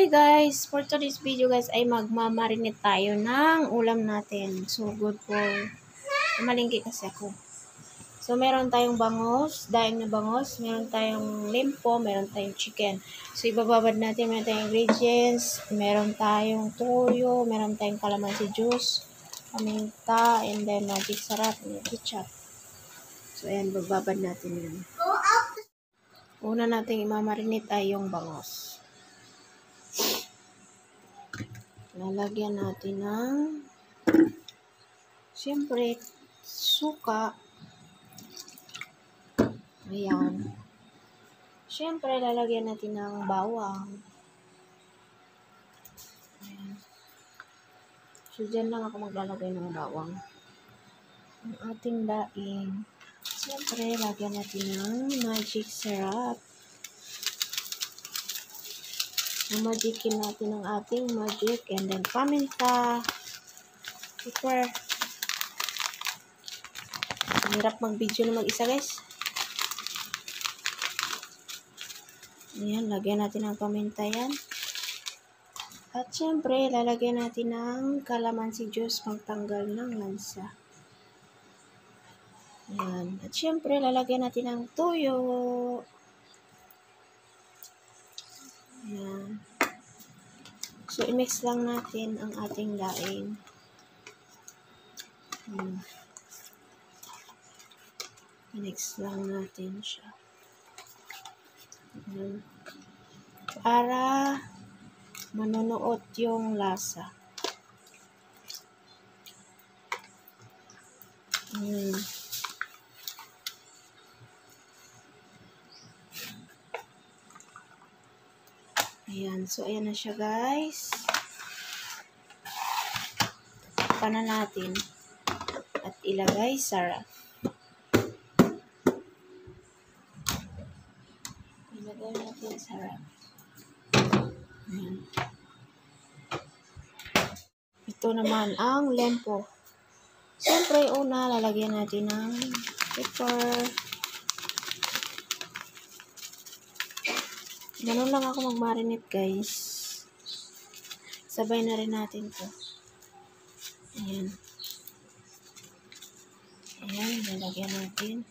Hi guys! For today's video guys ay magmamarinate tayo ng ulam natin. So good for malingki kasi ako. So meron tayong bangos, daing na bangos, meron tayong limpo, meron tayong chicken. So ibababad natin, meron tayong ingredients, meron tayong toyo, meron tayong calamansi juice, paminta, and then magic sarap, ketchup. So ayan, bababad natin yan. Una natin imamarinate ay yung bangos. Lalagyan natin ng siyempre suka. Ayan. Siyempre lalagyan natin ng bawang. Ayan. So dyan lang ako maglalagay ng bawang. Ang ating daing. Siyempre lagyan natin ng magic syrup. Magikin natin ang ating magic, and then paminta, pepper. Hirap mag-video na mag-isa guys. Ayan, lagyan natin ng paminta yan. At syempre, lalagyan natin ng calamansi juice pangtanggal ng lansa. Ayan. At syempre, lalagyan natin ng toyo. Ayan. So, i-mix lang natin ang ating daing. I-mix lang natin siya. Para manunuot yung lasa. Ayan. So, ayan na siya guys. Takpan na natin. At ilagay sa ref. Ilagay natin sa ref. Ayan. Ito naman ang lempo. Siyempre, una, lalagyan natin ng pepper. Ganun lang ako mag-marinate guys. Sabay na rin natin to. Ayan. Ayan, lalagyan natin.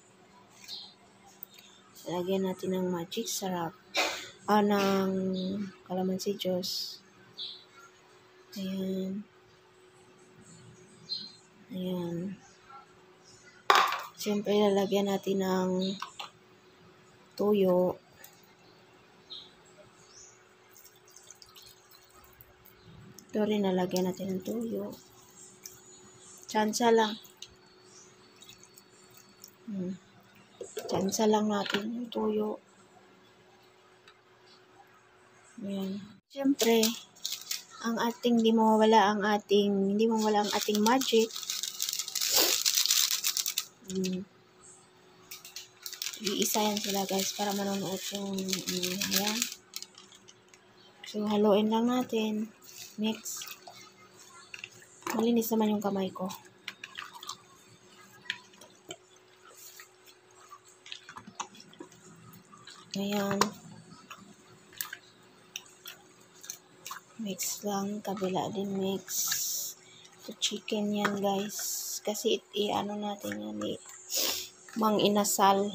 Lalagyan natin ng magic sarap. Ng calamansi juice. Ayan. Ayan. Siyempre, lalagyan natin ng toyo. Ito rin, lalagyan natin ng toyo. Tsansa lang. Tsansa lang natin yung toyo. Ayan. Siyempre, ang ating hindi mawawala ang ating magic. Iisa yan sila guys para manunuot yung ayan. So, haluin lang natin. Mix. Malinis naman yung kamay ko. Ayan. Mix lang. Kabila din mix. Ito chicken yan guys. Kasi ano natin yan Mang Inasal.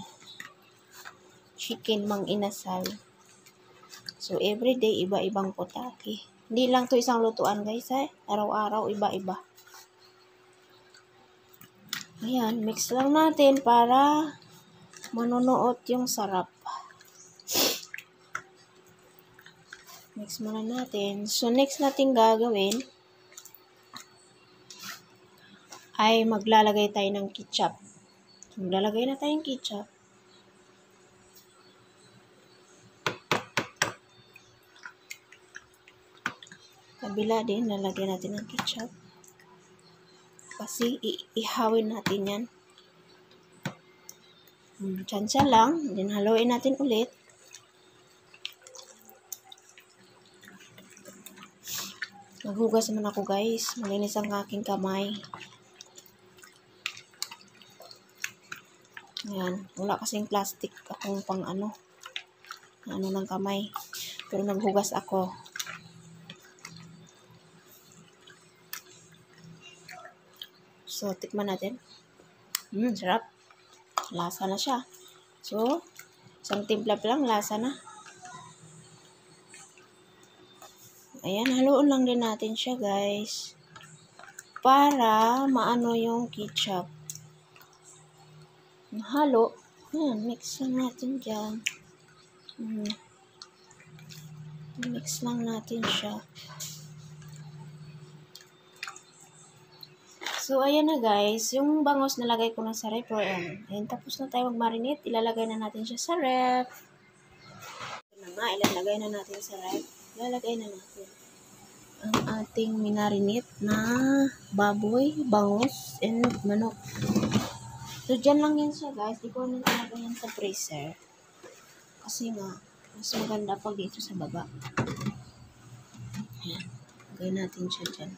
Chicken Mang Inasal. So, everyday, iba-ibang potaki. Hindi lang to isang lutuan guys Araw-araw, iba-iba. Ayan, mix lang natin para manunuot yung sarap. Mix muna natin. So, next natin gagawin ay maglalagay tayo ng ketchup. So, maglalagay na tayong ketchup. Kabila din, lalagyan natin ng ketchup. Kasi, ihawin natin yan. Tsansa lang. Then, haluin natin ulit. Naghugas naman ako guys. Malinis ang aking kamay. Ayan. Wala kasing plastic akong pang ng kamay. Pero naghugas ako. So, tikman natin. Sarap. Lasa na siya. So, isang timpla pa lang, lasa na. Ayan, haluin lang din natin siya, guys. Para maano yung ketchup. Halo. Ayan, mix lang natin dyan. Mix lang natin siya. So, ayan na guys. Yung bangos nalagay ko na sa ref. Ayan, tapos na tayo mag-marinate. Ilalagay na natin siya sa ref. Ito na nga, ilalagay na natin sa ref. Ilalagay na natin ang ating minarinate na baboy, bangos, and manok. So, dyan lang yan siya guys. Di ko na talaga yan sa freezer. Kasi nga, mas maganda pag dito sa baba. Ayan. Lagay natin siya dyan.